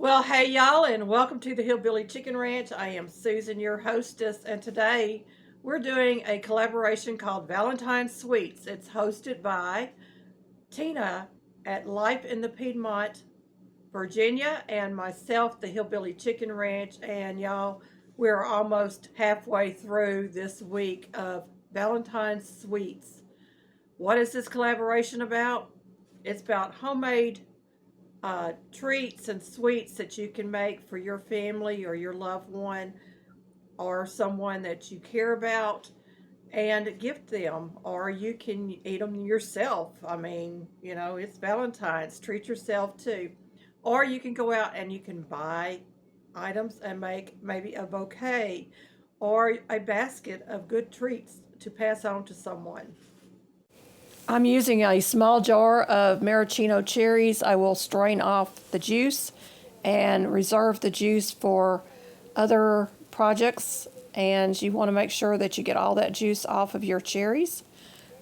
Well, hey y'all, and welcome to the Hillbilly Chicken Ranch. I am Susan, your hostess, and today we're doing a collaboration called Valentine Sweets. It's hosted by Tina at Life in the Piedmont, Virginia, and myself, the Hillbilly Chicken Ranch. And y'all, we're almost halfway through this week of Valentine Sweets. What is this collaboration about? It's about homemade treats and sweets that you can make for your family or your loved one or someone that you care about and gift them, or you can eat them yourself. I mean, it's Valentine's, treat yourself too. Or you can go out and you can buy items and make maybe a bouquet or a basket of good treats to pass on to someone. I'm using a small jar of maraschino cherries. I will strain off the juice and reserve the juice for other projects. And you want to make sure that you get all that juice off of your cherries.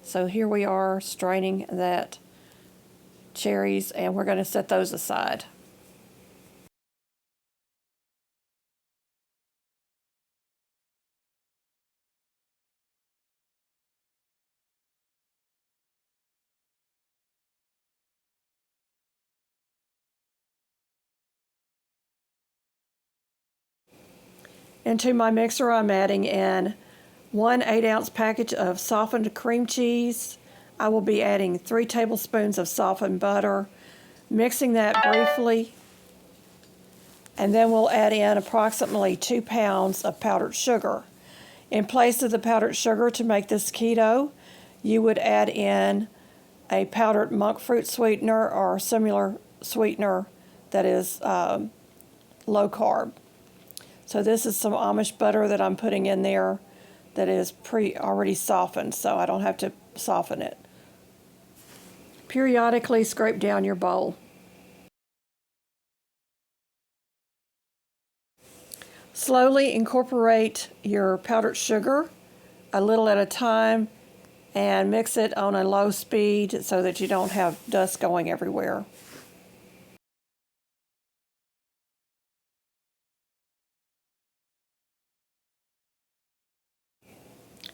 So here we are straining that cherries, and we're going to set those aside. Into my mixer, I'm adding in 1 8-ounce package of softened cream cheese. I will be adding 3 tablespoons of softened butter, mixing that briefly, and then we'll add in approximately 2 pounds of powdered sugar. In place of the powdered sugar, to make this keto, you would add in a powdered munkfruit sweetener or similar sweetener that is low carb. So this is some Amish butter that I'm putting in there that is already softened, so I don't have to soften it. Periodically scrape down your bowl. Slowly incorporate your powdered sugar a little at a time and mix it on a low speed so that you don't have dust going everywhere.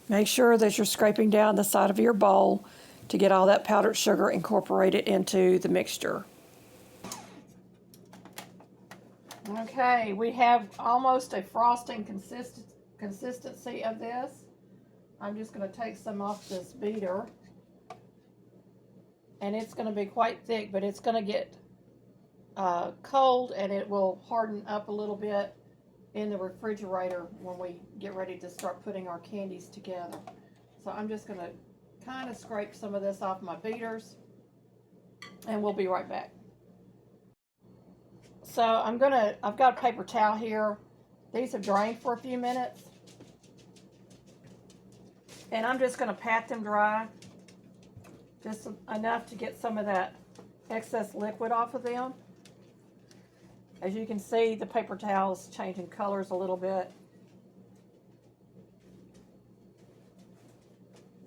Make sure that you're scraping down the side of your bowl to get all that powdered sugar incorporated into the mixture. Okay, we have almost a frosting consistency of this. I'm just going to take some off this beater. And it's going to be quite thick, but it's going to get cold and it will harden up a little bit in the refrigerator when we get ready to start putting our candies together. So I'm just going to kind of scrape some of this off my beaters, and we'll be right back. So I've got a paper towel here. These have drained for a few minutes, and I'm just going to pat them dry, just enough to get some of that excess liquid off of them. As you can see, the paper towel is changing colors a little bit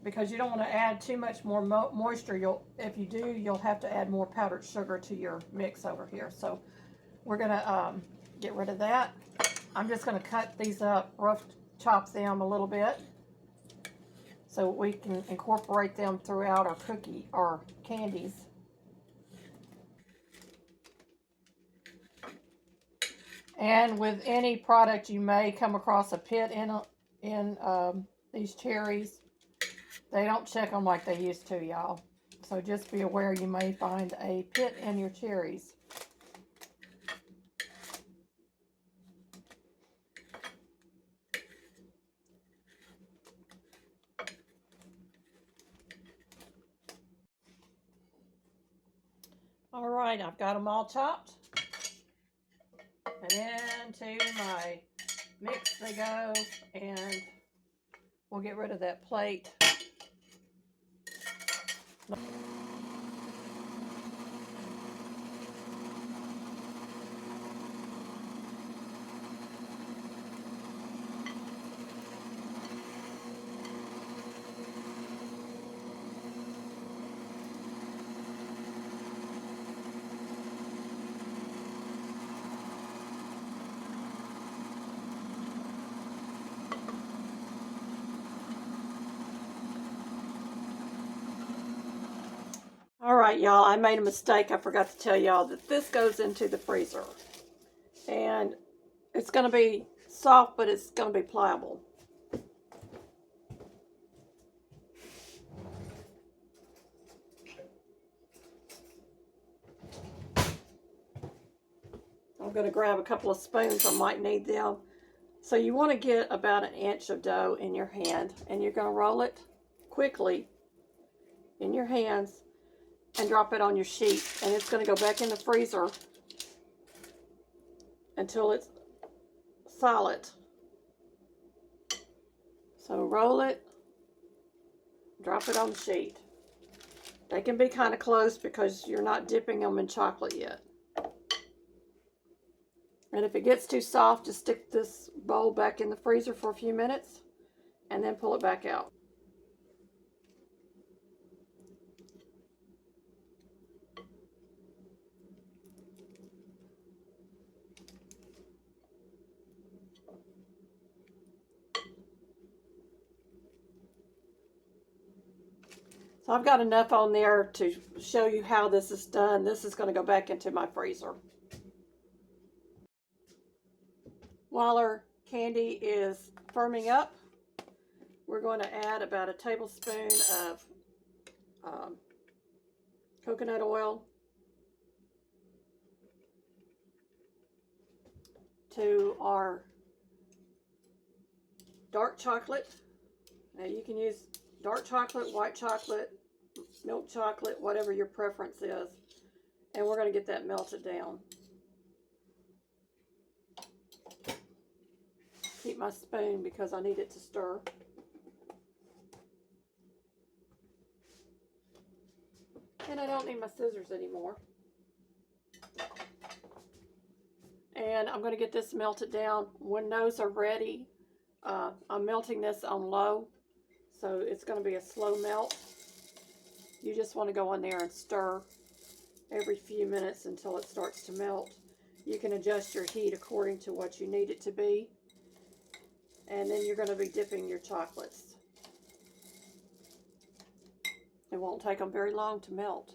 because you don't want to add too much more moisture. If you do, you'll have to add more powdered sugar to your mix over here. So we're going to get rid of that. I'm just going to cut these up, rough chop them a little bit so we can incorporate them throughout our candies. And with any product, you may come across a pit in these cherries. They don't check them like they used to, y'all. So just be aware you may find a pit in your cherries. All right, I've got them all chopped. And into my mix they go, and we'll get rid of that plate. right, y'all, I made a mistake. I forgot to tell y'all that this goes into the freezer. And it's going to be soft, but it's going to be pliable. I'm going to grab a couple of spoons. I might need them. So you want to get about an inch of dough in your hand, and you're going to roll it quickly in your hands and drop it on your sheet. And it's going to go back in the freezer until it's solid. So roll it, drop it on the sheet. They can be kind of close because you're not dipping them in chocolate yet. And if it gets too soft, just stick this bowl back in the freezer for a few minutes and then pull it back out. So I've got enough on there to show you how this is done. This is going to go back into my freezer. While our candy is firming up, we're going to add about a tablespoon of coconut oil to our dark chocolate. Now you can use dark chocolate, white chocolate, milk chocolate, whatever your preference is. And we're going to get that melted down. Keep my spoon because I need it to stir. And I don't need my scissors anymore. And I'm going to get this melted down. When those are ready, I'm melting this on low. So it's going to be a slow melt. You just want to go in there and stir every few minutes until it starts to melt. You can adjust your heat according to what you need it to be. And then you're going to be dipping your chocolates. It won't take them very long to melt.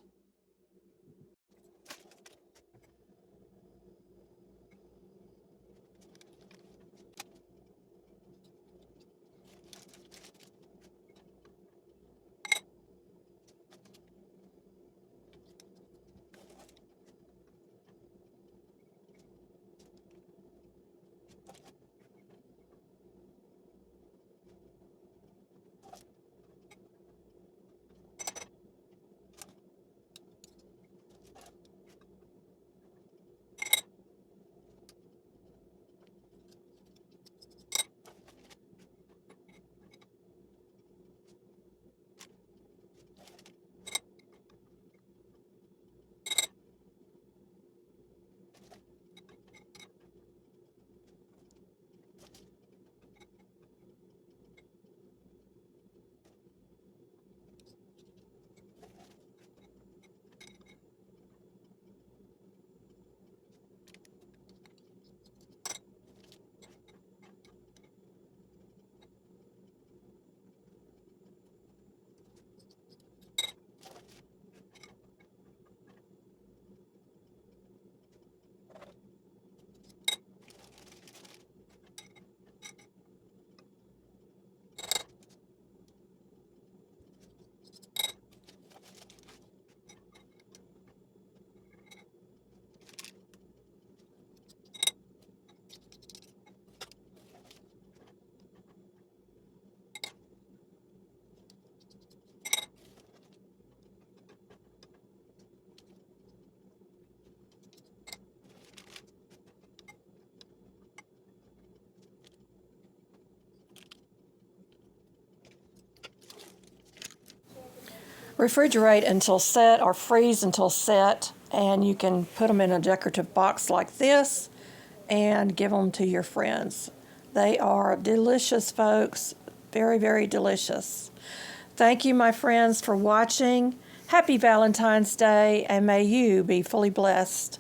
Refrigerate until set or freeze until set, and you can put them in a decorative box like this and give them to your friends. They are delicious, folks. Very, very delicious. Thank you, my friends, for watching. Happy Valentine's Day, and may you be fully blessed.